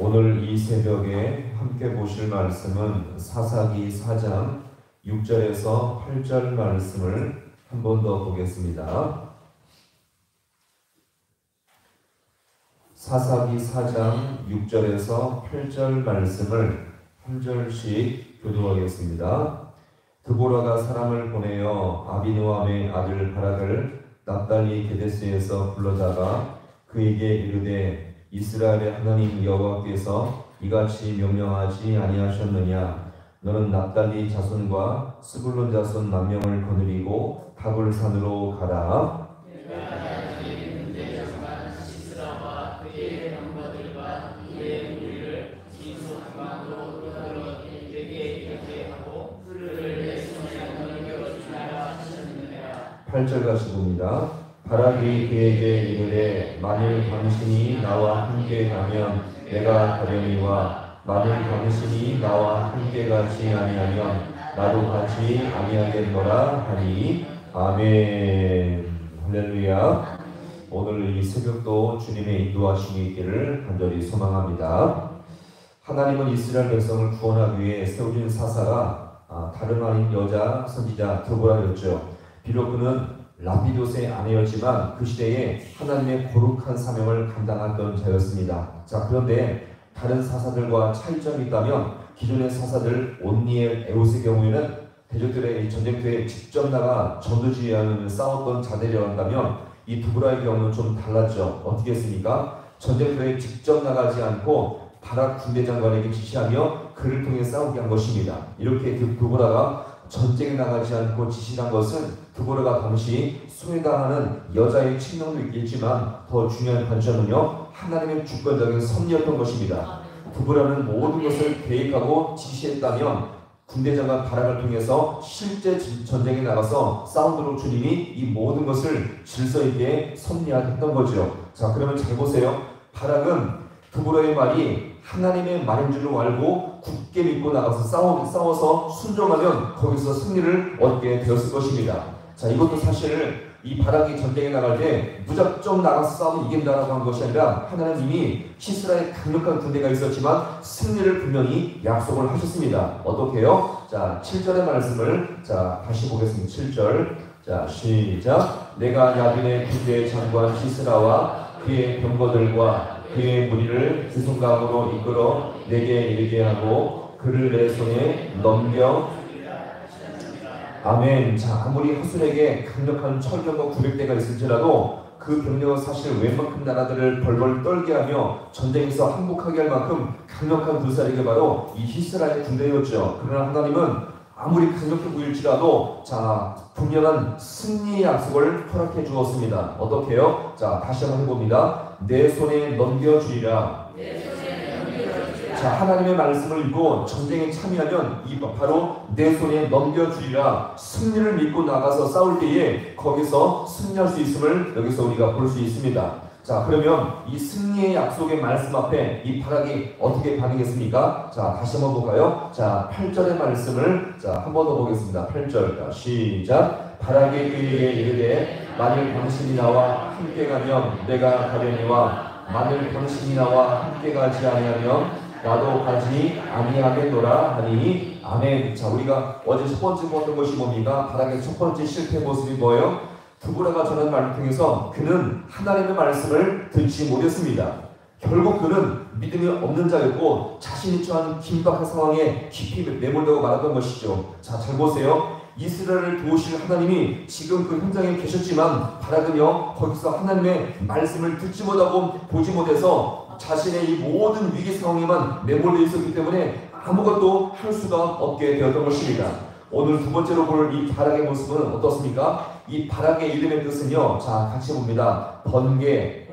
오늘 이 새벽에 함께 보실 말씀은 사사기 4장 6절에서 8절 말씀을 한 번 더 보겠습니다. 사사기 4장 6절에서 8절 말씀을 한 절씩 교도하겠습니다. 드보라가 사람을 보내어 아비노함의 아들 바락을 납달리 게데스에서 불러다가 그에게 이르되 이스라엘의 하나님 여호와께서 이같이 명령하지 아니하셨느냐? 너는 납달리 자손과 스불론 자손 만명을 거느리고 다볼 산으로 가라. 팔절 같이 봅니다. 바락이 그에게 이르되 만일 당신이 나와 함께 가면 내가 가려니와 만일 당신이 나와 함께 가지 아니하면 나도 가지 아니하겠노라 하니 아멘. 할렐루야. 오늘 이 새벽도 주님의 인도하심이 있기를 간절히 소망합니다. 하나님은 이스라엘 백성을 구원하기 위해 세우신 사사가 다름 아닌 여자 선지자 드보라였죠. 비록 그는 라피도스의 아내였지만 그 시대에 하나님의 거룩한 사명을 감당했던 자였습니다. 자, 그런데 다른 사사들과 차이점이 있다면 기존의 사사들 온니엘, 에롯의 경우에는 대적들의 전쟁터에 직접 나가 전투지휘하는 싸웠던 자들이었다면 이 드보라의 경우는 좀 달랐죠. 어떻게 했습니까? 전쟁터에 직접 나가지 않고 바락 군대 장관에게 지시하며 그를 통해 싸우게 한 것입니다. 이렇게 드보라가 전쟁에 나가지 않고 지시한 것은 드보라가 당시 소외당하는 여자의 측면도 있겠지만 더 중요한 관점은요, 하나님의 주권적인 섭리였던 것입니다. 드보라는 모든 것을 계획하고 지시했다면 군대장관 바락을 통해서 실제 전쟁에 나가서 싸움으로 주님이 이 모든 것을 질서 있게 섭리했던 거죠. 자, 그러면 잘 보세요. 바락은 드보라의 말이 하나님의 말인 줄 알고 굳게 믿고 나가서 싸워서 순종하면 거기서 승리를 얻게 되었을 것입니다. 자, 이것도 사실 이 바락이 전쟁에 나갈 때 무작정 나가서 싸우면 이긴다라고 한 것이 아니라 하나님 이미 시스라의 강력한 군대가 있었지만 승리를 분명히 약속을 하셨습니다. 어떻게 해요? 자, 7절의 말씀을 다시 보겠습니다. 7절. 자, 시작. 내가 야빈의 군대 장관 시스라와 그의 병거들과 그의 무리를 그 성강으로 이끌어 내게 이르게 하고 그를 내 손에 넘겨. 아멘. 자, 아무리 하술에게 강력한 철병거 900대가 있을지라도 그 병력은 사실 웬만큼 나라들을 벌벌 떨게 하며 전쟁에서 항복하게 할 만큼 강력한 군사력이 바로 이 히스라엘의 군대였죠. 그러나 하나님은 아무리 강력해 보일지라도 분명한 승리의 약속을 허락해 주었습니다. 어떻게 해요? 자, 다시 한번 해봅니다. 내 손에 넘겨주리라. 자, 하나님의 말씀을 읽고 전쟁에 참여하면 바로 내 손에 넘겨주리라. 승리를 믿고 나가서 싸울 때에 거기서 승리할 수 있음을 여기서 우리가 볼 수 있습니다. 자, 그러면 이 승리의 약속의 말씀 앞에 이 바락이 어떻게 반응했습니까? 자, 다시 한번 볼까요? 자, 8절의 말씀을 한 번 더 보겠습니다. 8절. 시작. 바락이 그에게 이르되 만일 당신이 나와 함께 가면 내가 가려니와 만일 당신이 나와 함께 가지 아니하면 나도 가지 아니하겠노라 하니 아멘. 자, 우리가 어제 첫 번째 보았던 것이 뭡니까? 바락의 첫 번째 실패 모습이 뭐예요? 드보라가 전한 말을 통해서 그는 하나님의 말씀을 듣지 못했습니다. 결국 그는 믿음이 없는 자였고 자신이 처한 긴박한 상황에 깊이 매몰되고 말았던 것이죠. 자, 잘 보세요. 이스라엘을 도우실 하나님이 지금 그 현장에 계셨지만 바락은요, 거기서 하나님의 말씀을 듣지 못하고 보지 못해서 자신의 이 모든 위기 상황에만 매몰되어 있었기 때문에 아무것도 할 수가 없게 되었던 것입니다. 오늘 두 번째로 볼 이 바락의 모습은 어떻습니까? 이 바락의 이름의 뜻은요, 자, 같이 봅니다. 번개.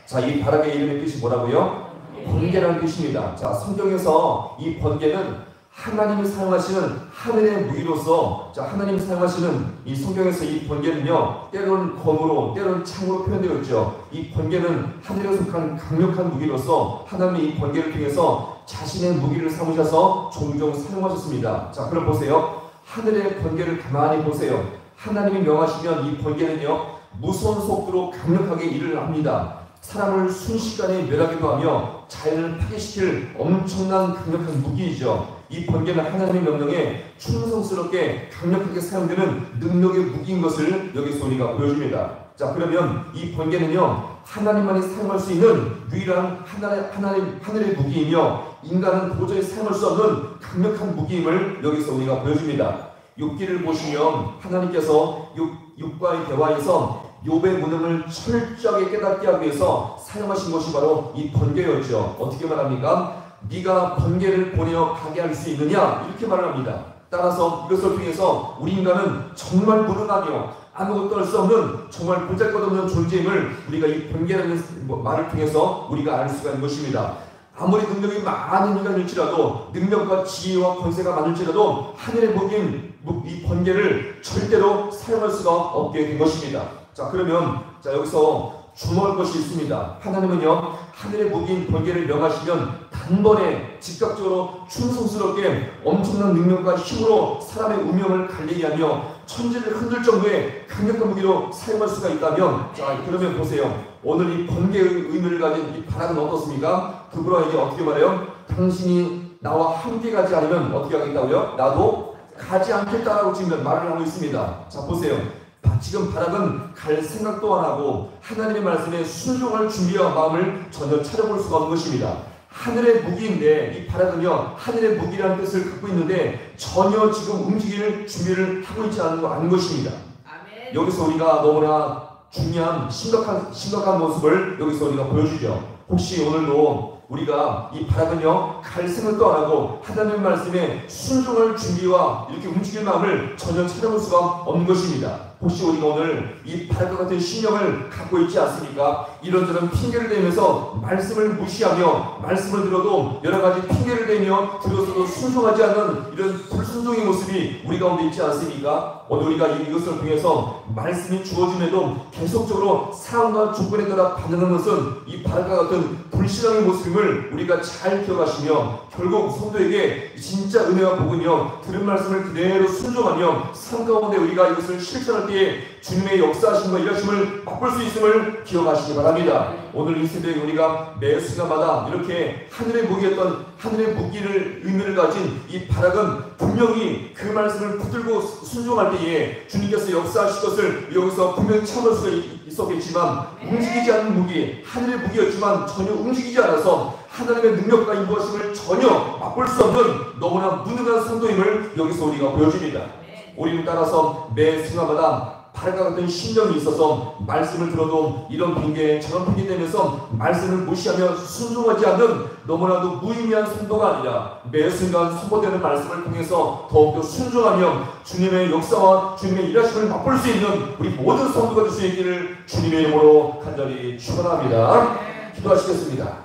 자, 이 바락의 이름의 뜻이 뭐라고요? 번개라는 뜻입니다. 자, 성경에서 이 번개는 하나님이 사용하시는 하늘의 무기로서, 자, 하나님이 사용하시는 이 성경에서 이 번개는요, 때로는 검으로, 때로는 창으로 표현되어 있죠. 이 번개는 하늘에 속한 강력한 무기로서 하나님이 이 번개를 통해서 자신의 무기를 삼으셔서 종종 사용하셨습니다. 자, 그럼 보세요. 하늘의 번개를 가만히 보세요. 하나님이 명하시면 이 번개는요, 무서운 속도로 강력하게 일을 합니다. 사람을 순식간에 멸하기도 하며 자연을 파괴시킬 엄청난 강력한 무기이죠. 이 번개는 하나님의 명령에 충성스럽게 강력하게 사용되는 능력의 무기인 것을 여기서 우리가 보여줍니다. 자, 그러면 이 번개는요, 하나님만이 사용할 수 있는 유일한 하늘의 무기이며 인간은 도저히 사용할 수 없는 강력한 무기임을 여기서 우리가 보여줍니다. 욥기를 보시면 하나님께서 욥과의 대화에서 욥의 무능을 철저하게 깨닫게 하기 위해서 사용하신 것이 바로 이 번개였죠. 어떻게 말합니까? 네가 번개를 보내어 가게 할 수 있느냐? 이렇게 말을 합니다. 따라서 이것을 통해서 우리 인간은 정말 무능하며 아무것도 할 수 없는 정말 보잘것없는 존재임을 우리가 이 번개라는 말을 통해서 우리가 알 수가 있는 것입니다. 아무리 능력이 많은 인간일지라도 능력과 지혜와 권세가 많을지라도 하늘의 무기인 이 번개를 절대로 사용할 수가 없게 된 것입니다. 자, 그러면 여기서 주목할 것이 있습니다. 하나님은요, 하늘의 무기인 번개를 명하시면 단번에 즉각적으로 충성스럽게 엄청난 능력과 힘으로 사람의 운명을 갈리게 하며 천지를 흔들 정도의 강력한 무기로 사용할 수가 있다면, 자, 그러면 보세요. 오늘 이 번개의 의미를 가진 이 바람은 어떻습니까? 드보라에게 어떻게 말해요? 당신이 나와 함께 가지 않으면 어떻게 하겠다고요? 나도 가지 않겠다라고 지금 말을 하고 있습니다. 자, 보세요. 지금 바락은 갈 생각도 안 하고 하나님의 말씀에 순종할 준비와 마음을 전혀 차려볼 수가 없는 것입니다. 하늘의 무기인데 이 바락은요, 하늘의 무기라는 뜻을 갖고 있는데 전혀 지금 움직일 준비를 하고 있지 않은 것입니다. 아멘. 여기서 우리가 너무나 중요한 심각한 모습을 여기서 우리가 보여주죠. 혹시 오늘도 우리가 이 바락은요, 갈 생각도 안 하고 하나님의 말씀에 순종할 준비와 이렇게 움직일 마음을 전혀 찾아볼 수가 없는 것입니다. 혹시 우리가 오늘 이 바락과 같은 신념을 갖고 있지 않습니까? 이런저런 핑계를 대면서 말씀을 무시하며 말씀을 들어도 여러 가지 핑계를 대며 들어서도 순종하지 않는 이런 불순종의 모습이 우리 가운데 있지 않습니까? 오늘 우리가 이것을 통해서 말씀이 주어짐에도 계속적으로 상황과 조건에 따라 반응하는 것은 이 바락과 같은 불신앙의 모습임을 우리가 잘 기억하시며 결국 성도에게 진짜 은혜와 복은요, 들은 말씀을 그대로 순종하며 삶 가운데 우리가 이것을 실천할 때에 주님의 역사하심과 일하심을 맛볼 수 있음을 기억하시기 바랍니다. 오늘 이 새벽에 우리가 매 순간마다 이렇게 하늘의 무기였던 하늘의 무기를 의미를 가진 이 바락은 분명히 그 말씀을 붙들고 순종할 때에 주님께서 역사하실 것을 여기서 분명히 참을 수 있었겠지만 움직이지 않는 무기, 하늘의 무기였지만 전혀 움직이지 않아서 하나님의 능력과 인도하심을 전혀 맛볼 수 없는 너무나 무능한 성도임을 여기서 우리가 보여줍니다. 우리는 따라서 매 순간마다 바락과 같은 신념이 있어서 말씀을 들어도 이런 핑계 저런 핑계 대면서 말씀을 무시하며 순종하지 않는 너무나도 무의미한 성도가 아니라 매 순간 선포되는 말씀을 통해서 더욱더 순종하며 주님의 역사와 주님의 일하심을 맛볼 수 있는 우리 모든 성도가 될 수 있기를 주님의 이름으로 간절히 축원합니다. 기도하시겠습니다.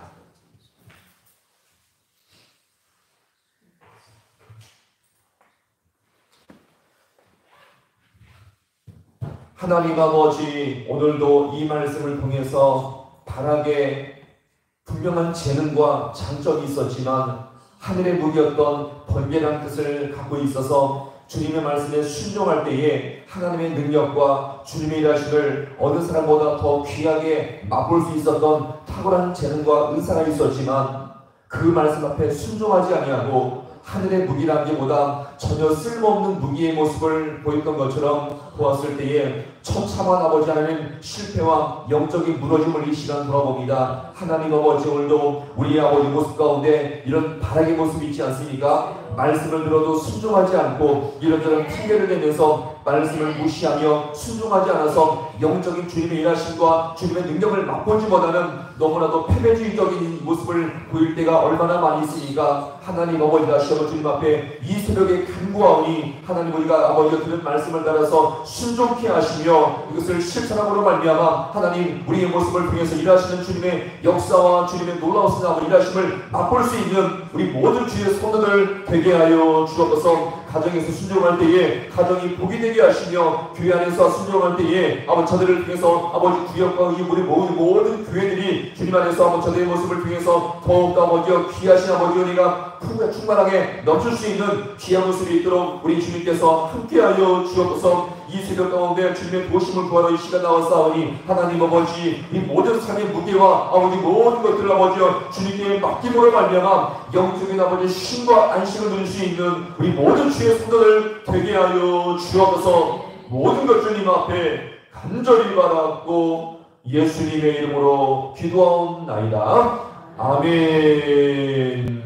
하나님 아버지, 오늘도 이 말씀을 통해서 바락에 분명한 재능과 장점이 있었지만 하늘의 무기였던 번개라는 뜻을 갖고 있어서 주님의 말씀에 순종할 때에 하나님의 능력과 주님의 일하심을 어느 사람보다 더 귀하게 맛볼 수 있었던 탁월한 재능과 은사가 있었지만 그 말씀 앞에 순종하지 아니하고 하늘의 무기라기보다 전혀 쓸모없는 무기의 모습을 보였던 것처럼 보았을 때에 처참한 아버지 하나님 실패와 영적인 무너짐을 이 시간 돌아봅니다. 하나님 아버지, 오늘도 우리 아버지 모습 가운데 이런 바락의 모습이 있지 않습니까? 말씀을 들어도 순종하지 않고 이런저런 핑계를 대면서 말씀을 무시하며 순종하지 않아서 영적인 주님의 일하심과 주님의 능력을 맛보지 못하는 너무나도 패배주의적인 모습을 보일 때가 얼마나 많이 있으니까 하나님 아버지 다시 한번 주님 앞에 이 새벽에 간구하오니 하나님 우리가 아버지가 들은 말씀을 따라서 순종케 하시며 이것을 실천함으로 말미암아 하나님 우리의 모습을 통해서 일하시는 주님의 역사와 주님의 놀라우신 일하심을 맛볼 수 있는 우리 모든 주의 성도들 되게 되게 하여 주옵소서. 가정에서 순종할 때에 가정이 복이 되게 하시며 교회 안에서 순종할 때에 아버지 저들을 통해서 아버지 구역과 이 우리 모든 교회들이 주님 안에서 아버지 저들의 모습을 통해서 더욱더 아버지 귀하신 아버지 은혜가 충만하게 넘칠 수 있는 귀한 모습이 있도록 우리 주님께서 함께하여 주옵소서. 이 새벽 가운데 주님의 도심을 구하러 이 시간 나왔사오니 하나님 아버지 이 모든 삶의 무게와 아버지 모든 것들을 아버지 주님께 맡김으로 말미암아 영적인 아버지 쉼과 안식을 누릴 수 있는 우리 모든 주의 성도들 되게 하여 주옵소서. 모든 것 주님 앞에 간절히 바라고 예수님의 이름으로 기도하옵나이다. 아멘.